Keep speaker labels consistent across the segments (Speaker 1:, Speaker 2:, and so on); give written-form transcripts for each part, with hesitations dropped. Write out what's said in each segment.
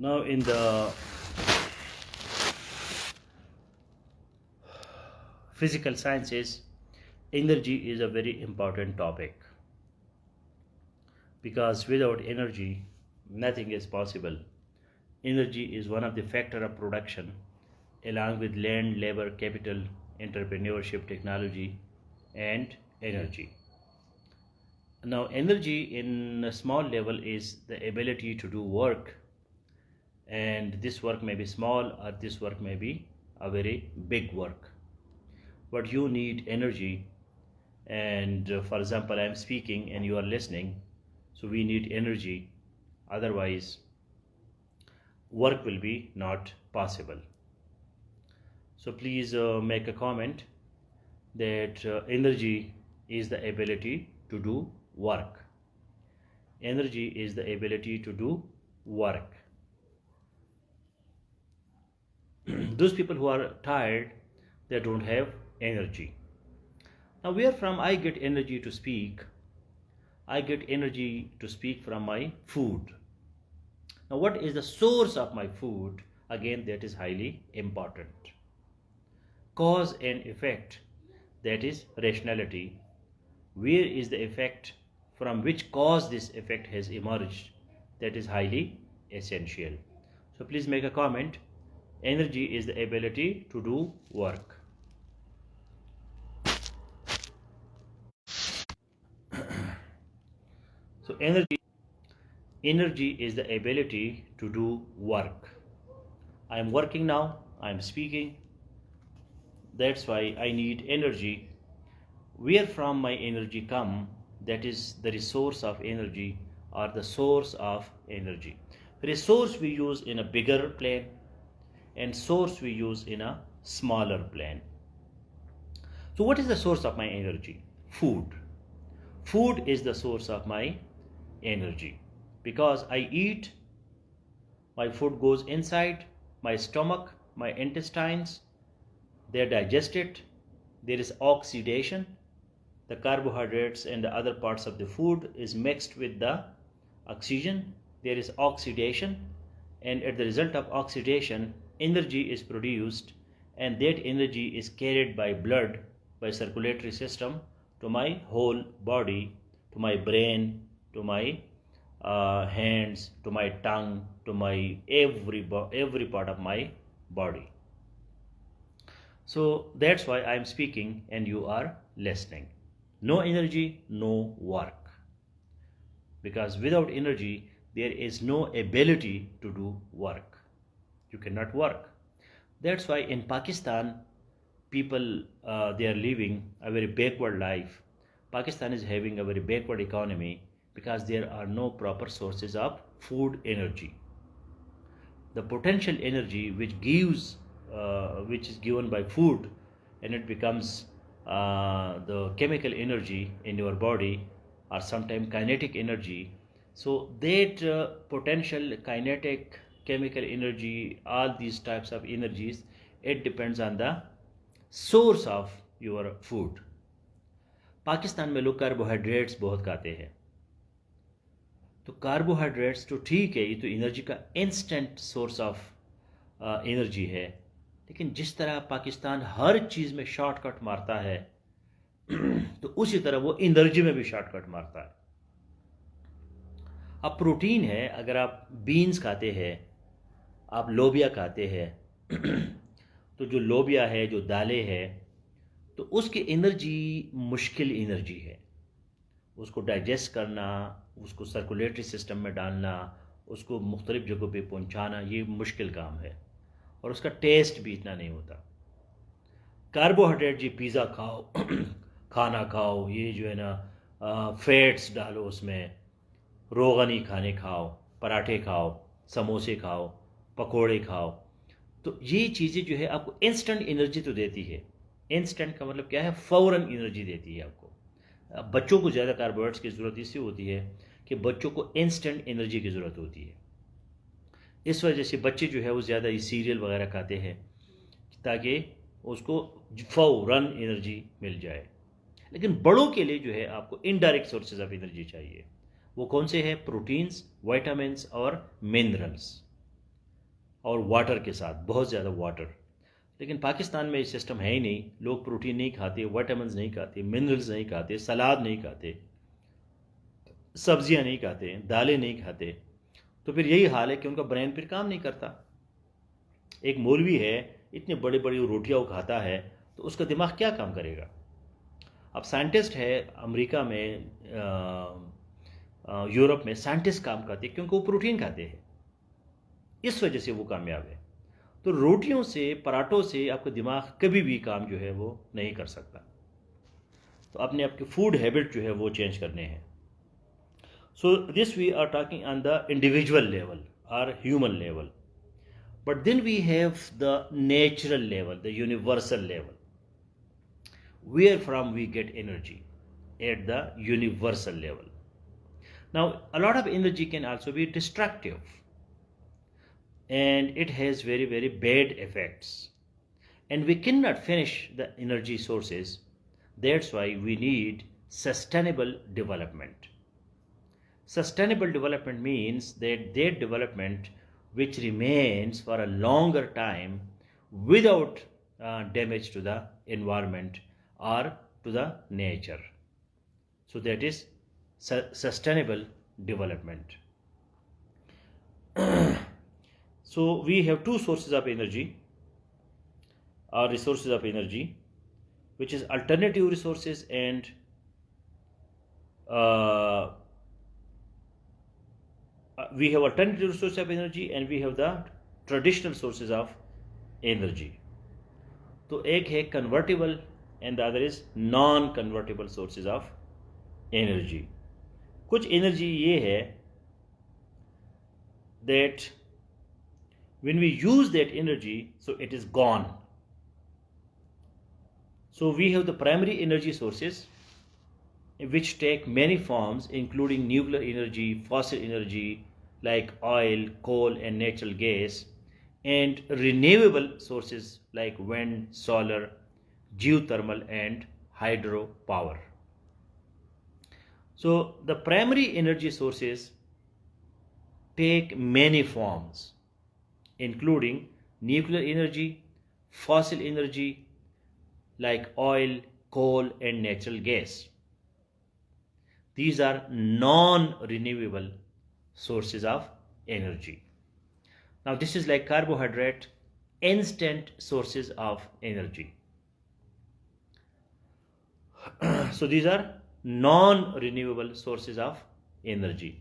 Speaker 1: Now, in the physical sciences, energy is a very important topic because without energy, nothing is possible. Energy is one of the factors of production, along with land, labor, capital, entrepreneurship, technology, and energy. Now, energy in a small level is the ability to do work, and this work may be small or this work may be a very big work. But you need energy, and for example, I am speaking and you are listening, so we need energy, otherwise, work will be not possible. So, please make a comment that energy is the ability to do work. Energy is the ability to do work. Those people who are tired, they don't have energy. Now, where from I get energy to speak? I get energy to speak from my food. Now, what is the source of my food? Again, that is highly important. Cause and effect, that is rationality. Where is the effect? From which cause this effect has emerged? That is highly essential. So please make a comment. Energy is the ability to do work. So energy is the ability to do work. I am working now, I am speaking. That's why I need energy. Where from my energy come? That is the resource of energy or the source of energy. Resource we use in a bigger plane and source we use in a smaller plane. So what is the source of my energy? Food. Food is the source of my energy. Because I eat, my food goes inside my stomach, my intestines, they digest it, there is oxidation, the carbohydrates and the other parts of the food is mixed with the oxygen, there is oxidation, and at the result of oxidation, energy is produced, and that energy is carried by blood, by circulatory system to my whole body, to my brain, to my hands, to my tongue, to my every part of my body. So that's why I am speaking and you are listening. No energy, no work. Because without energy, there is no ability to do work. You cannot work. That's why in Pakistan, people they are living a very backward life. Pakistan is having a very backward economy because there are no proper sources of food energy. The potential energy which is given by food, and it becomes the chemical energy in your body, or sometimes kinetic energy. So that potential, kinetic, chemical energy, all these types of energies, it depends on the source of your food. Pakistan में लोग carbohydrates बहुत खाते हैं, तो carbohydrates तो ठीक है, ये तो एनर्जी का इंस्टेंट सोर्स ऑफ एनर्जी है, लेकिन जिस तरह पाकिस्तान हर चीज़ में शॉर्टकट मारता है तो उसी तरह वो एनर्जी में भी शॉर्टकट मारता है. अब प्रोटीन है, अगर आप बीन्स खाते हैं, आप लोबिया खाते हैं तो जो लोबिया है, जो दालें है, तो उसकी एनर्जी मुश्किल एनर्जी है. उसको डाइजेस्ट करना, उसको सर्कुलेटरी सिस्टम में डालना, उसको मुख्तलिफ जगहों पे पहुंचाना, ये मुश्किल काम है और उसका टेस्ट भी इतना नहीं होता. कार्बोहाइड्रेट जी पिज़्ज़ा खाओ खाना खाओ, ये जो है ना फैट्स डालो उसमें, रोगनी खाने खाओ, पराठे खाओ, समोसे खाओ, पकोड़े खाओ, तो ये चीज़ें जो है आपको इंस्टेंट एनर्जी तो देती है. इंस्टेंट का मतलब क्या है? फ़ौरन एनर्जी देती है आपको. बच्चों को ज़्यादा कार्बोहाइड्रेट्स की ज़रूरत इसलिए होती है कि बच्चों को इंस्टेंट एनर्जी की ज़रूरत होती है. इस वजह से बच्चे जो है वो ज़्यादा ये सीरियल वगैरह खाते हैं ताकि उसको फ़ौरन एनर्जी मिल जाए. लेकिन बड़ों के लिए जो है आपको इनडायरेक्ट सोर्सेज ऑफ एनर्जी चाहिए. वो कौन से हैं? प्रोटीन्स, विटामिन्स और मिनरल्स. और वाटर के साथ, बहुत ज़्यादा वाटर। लेकिन पाकिस्तान में ये सिस्टम है ही नहीं। लोग प्रोटीन नहीं खाते, विटामिन्स नहीं खाते, मिनरल्स नहीं खाते, सलाद नहीं खाते, सब्जियां नहीं खाते, दालें नहीं खाते। तो फिर यही हाल है कि उनका ब्रेन फिर काम नहीं करता। एक मौलवी है, इतने बड़े बड़े रोटियां वो खाता है, तो उसका दिमाग क्या काम करेगा। अब साइंटिस्ट है अमेरिका में, यूरोप में साइंटिस्ट काम करते हैं क्योंकि वो प्रोटीन खाते हैं, इस वजह से वो कामयाब है। तो रोटियों से, पराठों से आपका दिमाग कभी भी काम जो है वो नहीं कर सकता। तो अपने आपके फूड हैबिट जो है वो चेंज करने हैं। So this we are talking on the individual level और human level, but then we have the natural level, the universal level, where from we get energy at the universal level. Now, a lot of energy can also be destructive, and it has very, very bad effects. And we cannot finish the energy sources. That's why we need sustainable development. Sustainable development means that development which remains for a longer time without damage to the environment or to the nature. So that is sustainable development. So we have two sources of energy or resources of energy, which is alternative resources and we have alternative resources of energy and we have the traditional sources of energy. तो एक है convertible and the other is non-convertible sources of energy. कुछ energy ये है that when we use that energy, so it is gone. So we have the primary energy sources which take many forms, including nuclear energy, fossil energy like oil, coal and natural gas, and renewable sources like wind, solar, geothermal and hydropower. So the primary energy sources take many forms, including nuclear energy, fossil energy like oil, coal and natural gas. These are non-renewable sources of energy. Now this is like carbohydrate, instant sources of energy. So these are non-renewable sources of energy.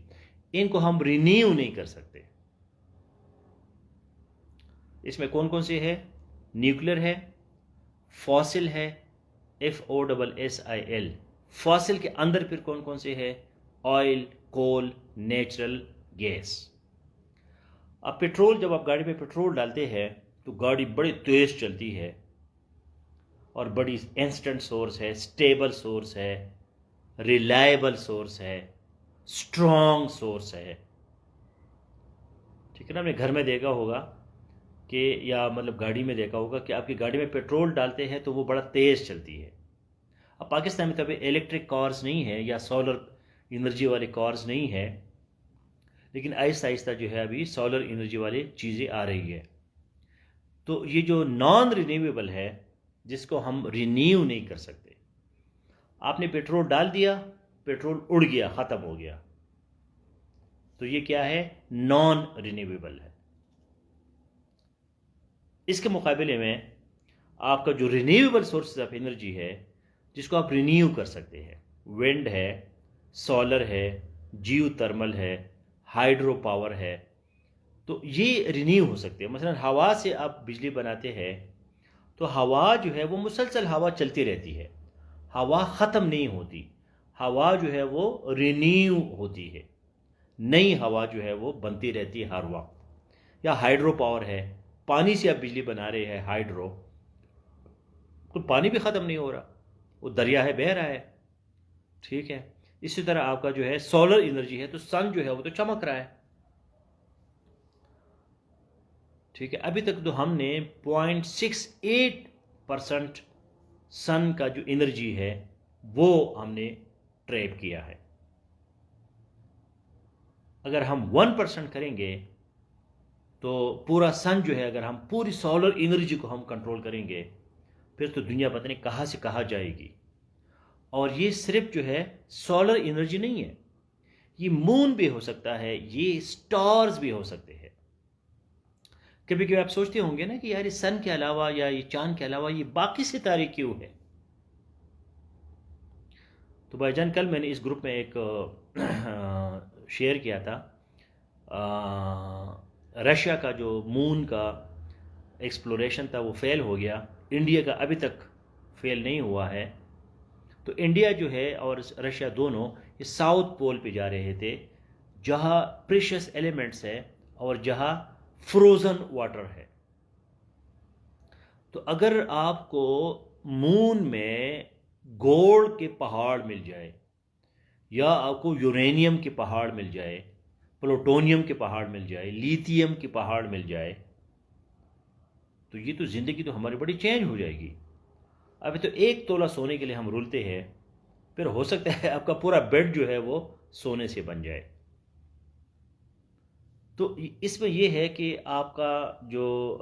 Speaker 1: इनको हम renew नहीं कर सकते। इसमें कौन कौन से है? न्यूक्लियर है, फॉसिल है, FOSSIL। फॉसिल के अंदर फिर कौन कौन से है? ऑयल, कोल, नेचुरल गैस। अब पेट्रोल, जब आप गाड़ी में पेट्रोल डालते हैं तो गाड़ी बड़ी तेज चलती है और बड़ी इंस्टेंट सोर्स है, स्टेबल सोर्स है, रिलायबल सोर्स है, स्ट्रॉन्ग सोर्स है। ठीक है ना? आपने घर में देखा होगा कि, या मतलब गाड़ी में देखा होगा कि आपकी गाड़ी में पेट्रोल डालते हैं तो वो बड़ा तेज चलती है। अब पाकिस्तान में तभी इलेक्ट्रिक कार्स नहीं है या सोलर एनर्जी वाले कार्स नहीं है, लेकिन आहिस्ता आहिस्ता जो है अभी सोलर एनर्जी वाली चीज़ें आ रही है। तो ये जो नॉन रिन्यूएबल है, जिसको हम रिन्यू नहीं कर सकते, आपने पेट्रोल डाल दिया, पेट्रोल उड़ गया, ख़त्म हो गया, तो ये क्या है? नॉन रिन्यूएबल है। इसके मुकाबले में आपका जो रिन्यूएबल सोर्सेज ऑफ एनर्जी है, जिसको आप रिन्यू कर सकते हैं, विंड है, सोलर है, जियोथर्मल है, हाइड्रो पावर है, तो ये रिन्यू हो सकते हैं। मसलन हवा से आप बिजली बनाते हैं तो हवा जो है वो मुसलसल हवा चलती रहती है, हवा ख़त्म नहीं होती, हवा जो है वो रिन्यू होती है, नई हवा जो है वो बनती रहती है हर वक्त। या हाइड्रो पावर है, पानी से आप बिजली बना रहे हैं हाइड्रो, तो पानी भी ख़त्म नहीं हो रहा, वो दरिया है, बह रहा है। ठीक है, इसी तरह आपका जो है सोलर एनर्जी है, तो सन जो है वो तो चमक रहा है। ठीक है, अभी तक तो हमने 0.68% सन का जो एनर्जी है वो हमने ट्रैप किया है। अगर हम 1% करेंगे तो पूरा सन जो है, अगर हम पूरी सोलर एनर्जी को हम कंट्रोल करेंगे, फिर तो दुनिया पता नहीं कहाँ से कहाँ जाएगी। और ये सिर्फ जो है सोलर एनर्जी नहीं है, ये मून भी हो सकता है, ये स्टार्स भी हो सकते हैं। कभी कभी आप सोचते होंगे ना कि यार, ये सन के अलावा या ये चांद के अलावा ये बाकी सितारे क्यों है। तो भाईजान, कल मैंने इस ग्रुप में एक शेयर किया था, रशिया का जो मून का एक्सप्लोरेशन था वो फेल हो गया, इंडिया का अभी तक फेल नहीं हुआ है। तो इंडिया जो है और रशिया दोनों ये साउथ पोल पे जा रहे थे, जहाँ प्रेशियस एलिमेंट्स है और जहाँ फ्रोज़न वाटर है। तो अगर आपको मून में गोल्ड के पहाड़ मिल जाए, या आपको यूरेनियम के पहाड़ मिल जाए, प्लूटोनियम के पहाड़ मिल जाए, लिथियम के पहाड़ मिल जाए, तो ये तो ज़िंदगी तो हमारी बड़ी चेंज हो जाएगी। अभी तो 1 तोला सोने के लिए हम रुलते हैं, फिर हो सकता है आपका पूरा बेड जो है वो सोने से बन जाए। तो इसमें यह है कि आपका जो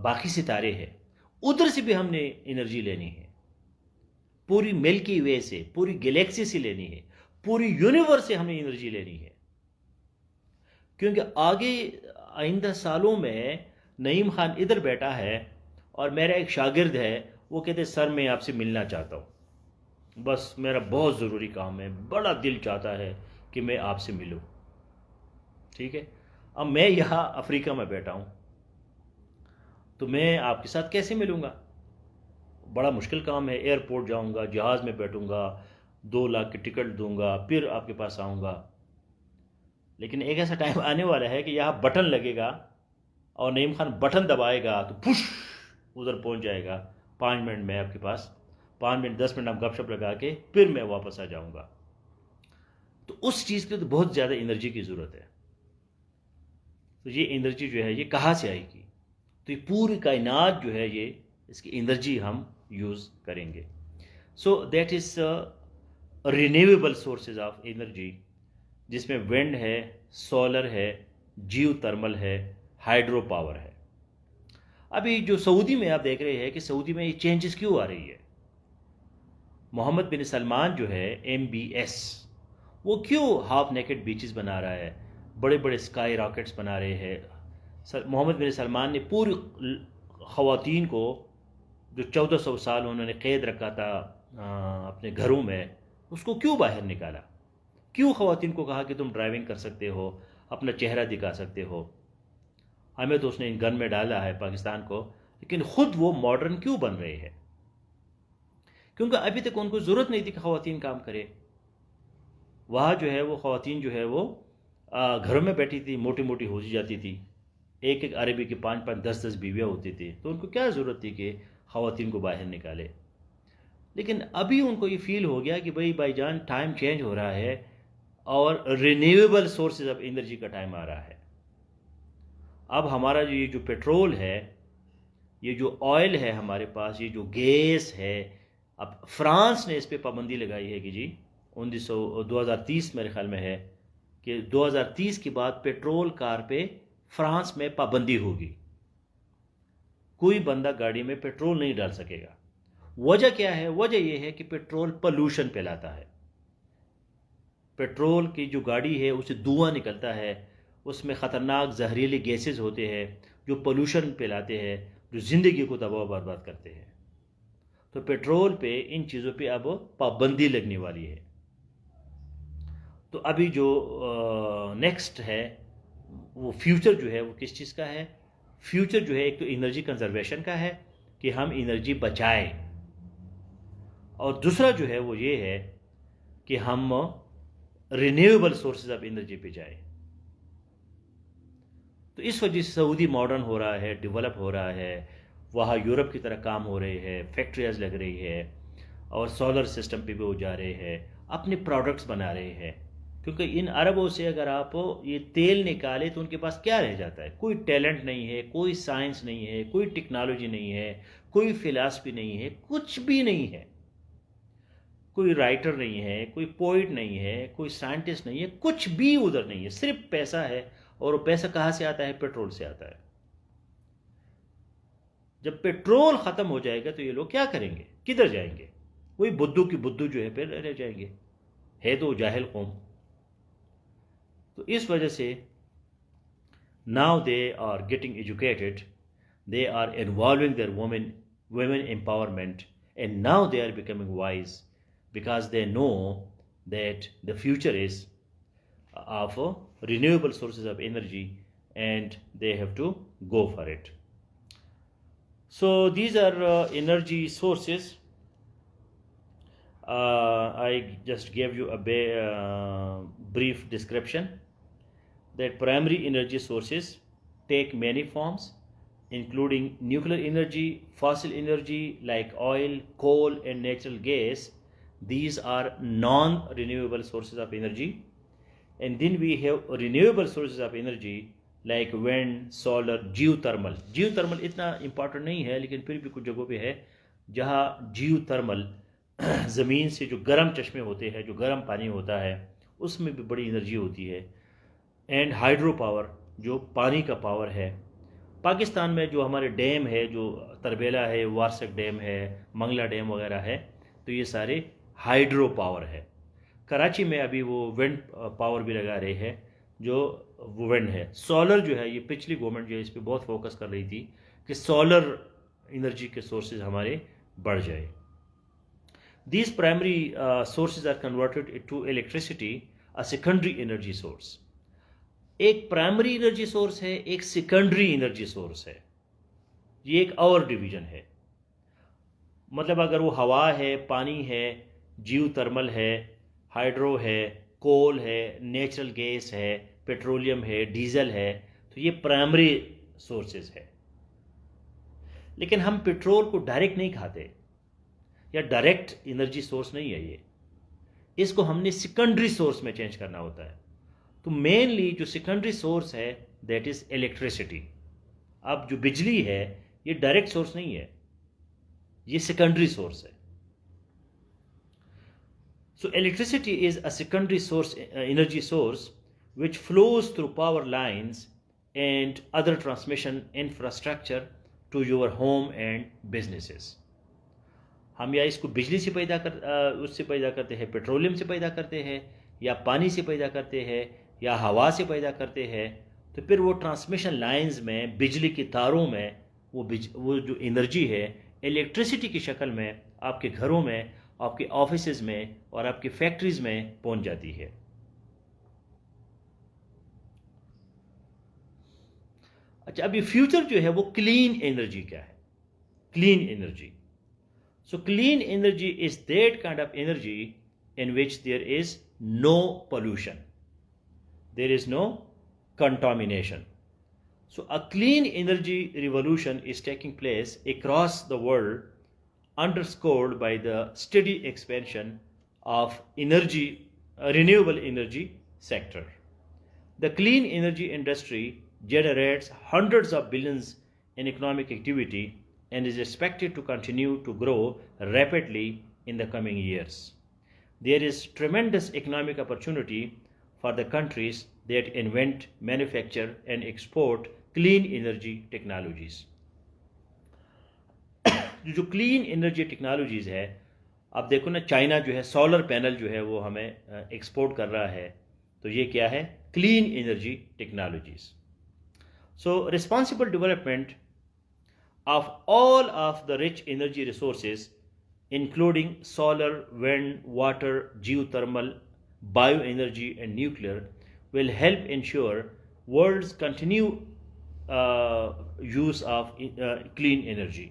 Speaker 1: बाकी सितारे हैं, उधर से भी हमने एनर्जी लेनी है, पूरी मिल्की वे से, पूरी गैलेक्सी से लेनी है, पूरी यूनिवर्स से हमें एनर्जी लेनी है। क्योंकि आगे आइंदा सालों में नईम खान इधर बैठा है और मेरा एक शागिर्द है, वो कहते सर मैं आपसे मिलना चाहता हूँ, बस मेरा बहुत ज़रूरी काम है, बड़ा दिल चाहता है कि मैं आपसे मिलूँ। ठीक है, अब मैं यहाँ अफ्रीका में बैठा हूँ, तो मैं आपके साथ कैसे मिलूँगा? बड़ा मुश्किल काम है। एयरपोर्ट जाऊँगा, जहाज़ में बैठूँगा, 2 लाख की टिकट दूँगा, फिर आपके पास आऊँगा। लेकिन एक ऐसा टाइम आने वाला है कि यहाँ बटन लगेगा और नईम खान बटन दबाएगा तो पुश उधर पहुँच जाएगा 5 मिनट में आपके पास, 5 मिनट 10 मिनट आप गपशप लगा के फिर मैं वापस आ जाऊँगा। तो उस चीज़ के लिए तो बहुत ज़्यादा एनर्जी की ज़रूरत है। तो ये एनर्जी जो है ये कहाँ से आएगी? तो ये पूरी कायनात जो है ये इसकी एनर्जी हम यूज़ करेंगे। So that is renewable sources of energy, जिसमें विंड है, सोलर है, जियो थर्मल है, हाइड्रो पावर है। अभी जो सऊदी में आप देख रहे हैं कि सऊदी में ये चेंजेस क्यों आ रही है। मोहम्मद बिन सलमान जो है MBS, वो क्यों हाफ नेकेड बीचेस बना रहा है, बड़े बड़े स्काई रॉकेट्स बना रहे हैं। मोहम्मद बिन सलमान ने पूरी ख़वातीन को जो 1400 साल उन्होंने क़ैद रखा था अपने घरों में, उसको क्यों बाहर निकाला? क्यों ख़वातीन को कहा कि तुम ड्राइविंग कर सकते हो, अपना चेहरा दिखा सकते हो? हमें तो उसने इन गन में डाला है पाकिस्तान को, लेकिन ख़ुद वो मॉडर्न क्यों बन रहे हैं? क्योंकि अभी तक उनको ज़रूरत नहीं थी कि ख़वातीन काम करे। वहाँ जो है वो ख़वातीन जो है वो घरों में बैठी थी, मोटी मोटी हो जाती थी, एक एक अरबी की 5-5 10-10 बीवियाँ होती थी, तो उनको क्या ज़रूरत थी कि ख़वातीन को बाहर निकाले। लेकिन अभी उनको ये फील हो गया कि भाईजान टाइम चेंज हो रहा है और रिन्यूएबल सोर्सेज ऑफ एनर्जी का टाइम आ रहा है। अब हमारा ये जो पेट्रोल है, ये जो ऑयल है हमारे पास, ये जो गैस है, अब फ्रांस ने इस पर पाबंदी लगाई है कि जी 2030 मेरे ख्याल में है कि 2030 के बाद पेट्रोल कार पे फ्रांस में पाबंदी होगी, कोई बंदा गाड़ी में पेट्रोल नहीं डाल सकेगा। वजह क्या है? वजह यह है कि पेट्रोल पोल्यूशन फैलाता है। पेट्रोल की जो गाड़ी है उससे धुआं निकलता है, उसमें ख़तरनाक जहरीले गैसेस होते हैं जो पोल्यूशन फैलाते हैं, जो ज़िंदगी को तबाह बर्बाद करते हैं। तो पेट्रोल पे, इन चीज़ों पे अब पाबंदी लगने वाली है। तो अभी जो नेक्स्ट है वो फ्यूचर जो है वो किस चीज़ का है? फ्यूचर जो है एक तो एनर्जी कंजर्वेशन का है कि हम एनर्जी बचाएं, और दूसरा जो है वो ये है कि हम रिन्यूएबल सोर्सेज ऑफ एनर्जी पे जाएं। तो इस वजह से सऊदी मॉडर्न हो रहा है, डेवलप हो रहा है, वहाँ यूरोप की तरह काम हो रहे हैं, फैक्ट्रियाज लग रही है और सोलर सिस्टम पे भी वो जा रहे हैं, अपने प्रोडक्ट्स बना रहे हैं। क्योंकि इन अरबों से अगर आप ये तेल निकाले तो उनके पास क्या रह जाता है? कोई टैलेंट नहीं है, कोई साइंस नहीं है, कोई टेक्नोलॉजी नहीं है, कोई फिलॉसफी नहीं है, कुछ भी नहीं है, कोई राइटर नहीं है, कोई पोइट नहीं है, कोई साइंटिस्ट नहीं है, कुछ भी उधर नहीं है, सिर्फ पैसा है और वो पैसा कहाँ से आता है? पेट्रोल से आता है। जब पेट्रोल ख़त्म हो जाएगा तो ये लोग क्या करेंगे? किधर जाएंगे? वही बुद्धू की बुद्धू जो है फिर रह जाएंगे, है तो जाहिल कौम। तो इस वजह से now they are getting educated, they are involving their women empowerment, and now they are becoming wise because they know that the future is of renewable sources of energy and they have to go for it. So these are energy sources. I just gave you a brief description that primary energy sources take many forms, including nuclear energy, fossil energy like oil, coal, and natural gas. These are non-renewable sources of energy. And then we have renewable sources of energy like wind, solar, geothermal. Geothermal इतना important नहीं है, लेकिन फिर भी कुछ जगहों पे है जहाँ geothermal ज़मीन से जो गर्म चश्मे होते हैं, जो गर्म पानी होता है, उसमें भी बड़ी एनर्जी होती है। एंड हाइड्रो पावर, जो पानी का पावर है। पाकिस्तान में जो हमारे डैम है, जो तरबेला है, वारसक डैम है, मंगला डैम वगैरह है, तो ये सारे हाइड्रो पावर है। कराची में अभी वो विंड पावर भी लगा रहे हैं, जो विंड है। सोलर जो है, ये पिछली गवर्नमेंट जो है इस पर बहुत फोकस कर रही थी कि सोलर एनर्जी के सोर्सेज हमारे बढ़ जाए। These primary sources are converted to electricity, a secondary energy source. एक प्राइमरी एनर्जी सोर्स है, एक सेकेंडरी एनर्जी सोर्स है। ये एक और डिवीजन है। मतलब अगर वो हवा है, पानी है, जियोथर्मल है, हाइड्रो है, कोल है, नेचुरल गैस है, पेट्रोलियम है, डीजल है, तो ये प्राइमरी सोर्सेज है। लेकिन हम पेट्रोल को डायरेक्ट नहीं खाते, या डायरेक्ट एनर्जी सोर्स नहीं है ये। इसको हमने सेकेंडरी सोर्स में चेंज करना होता है। तो मेनली जो सेकेंडरी सोर्स है दैट इज इलेक्ट्रिसिटी। अब जो बिजली है ये डायरेक्ट सोर्स नहीं है, ये सेकेंडरी सोर्स है। So electricity is a secondary source, energy source which flows through power lines and other transmission infrastructure to your home and businesses. हम या इसको बिजली से उससे पैदा करते हैं, पेट्रोलियम से पैदा करते हैं, या पानी से पैदा करते हैं, या हवा से पैदा करते हैं। तो फिर वो ट्रांसमिशन लाइंस में, बिजली की तारों में वो जो एनर्जी है इलेक्ट्रिसिटी की शक्ल में आपके घरों में, आपके ऑफिसेज में और आपकी फैक्ट्रीज में पहुंच जाती है। अच्छा, अभी फ्यूचर जो है वो क्लीन एनर्जी क्या है? Clean energy, so clean energy is that kind of energy in which there is no pollution, there is no contamination. So a clean energy revolution is taking place across the world, underscored by the steady expansion of energy, renewable energy sector. The clean energy industry generates hundreds of billions in economic activity and is expected to continue to grow rapidly in the coming years. There is tremendous economic opportunity for the countries that invent, manufacture and export clean energy technologies. जो clean energy technologies है, अब देखो ना, China जो है solar panel जो है वो हमें एक्सपोर्ट कर रहा है, तो ये क्या है? Clean energy technologies. So responsible development of all of the rich energy resources, including solar, wind, water, geothermal, bioenergy, and nuclear, will help ensure world's continued use of clean energy.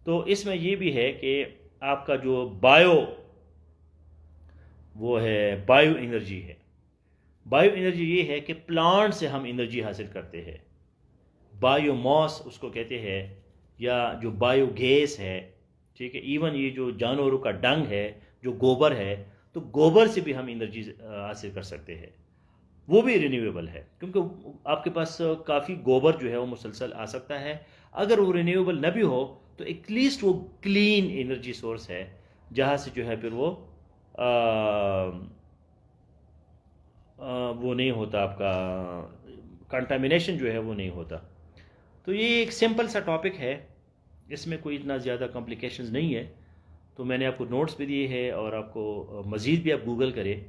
Speaker 1: तो इसमें ये भी है कि आपका जो बायो एनर्जी है। Bio energy ये है कि प्लांट से हम एनर्जी हासिल करते हैं, बायोमास उसको कहते हैं, या जो बायोगैस है, ठीक है। इवन ये जो जानवरों का डंग है, जो गोबर है, तो गोबर से भी हम एनर्जी हासिल कर सकते हैं, वो भी रिन्यूएबल है, क्योंकि आपके पास काफ़ी गोबर जो है वो मुसलसल आ सकता है। अगर वो रिन्यूएबल न भी हो तो एटलीस्ट वो क्लीन एनर्जी सोर्स है, जहाँ से जो है फिर वो वो नहीं होता, आपका कंटामिनेशन जो है वो नहीं होता। तो ये एक सिंपल सा टॉपिक है, इसमें कोई इतना ज़्यादा कॉम्प्लिकेशंस नहीं है। तो मैंने आपको नोट्स भी दिए हैं, और आपको मज़ीद भी आप गूगल करें।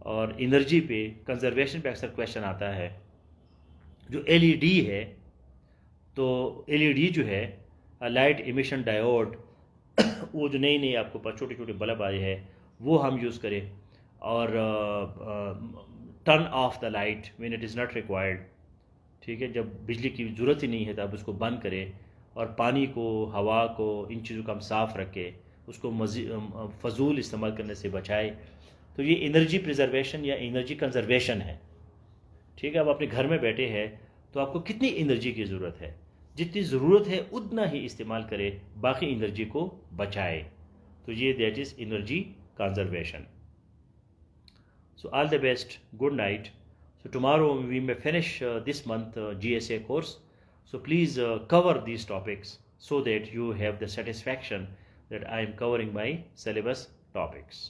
Speaker 1: और एनर्जी पे, कंजर्वेशन पे अक्सर क्वेश्चन आता है। जो एलईडी है, तो एलईडी जो है, लाइट इमिशन डायोड, वो जो नई नई आपको पास छोटे छोटे बल्ब आए हैं, वो हम यूज़ करें। और turn off the light when it is not required. ठीक है, जब बिजली की ज़रूरत ही नहीं है तब उसको बंद करें। और पानी को, हवा को, इन चीज़ों को हम साफ़ रखें, उसको फजूल इस्तेमाल करने से बचाए। तो ये एनर्जी प्रिजर्वेशन या एनर्जी कंजर्वेशन है। ठीक है, अब अपने घर में बैठे हैं तो आपको कितनी एनर्जी की ज़रूरत है, जितनी ज़रूरत है उतना ही इस्तेमाल करें, बाकी एनर्जी को बचाए। तो ये that is energy conservation. So all the best, good night. So tomorrow we may finish this month GSA course. So please cover these topics so that you have the satisfaction that I am covering my syllabus topics.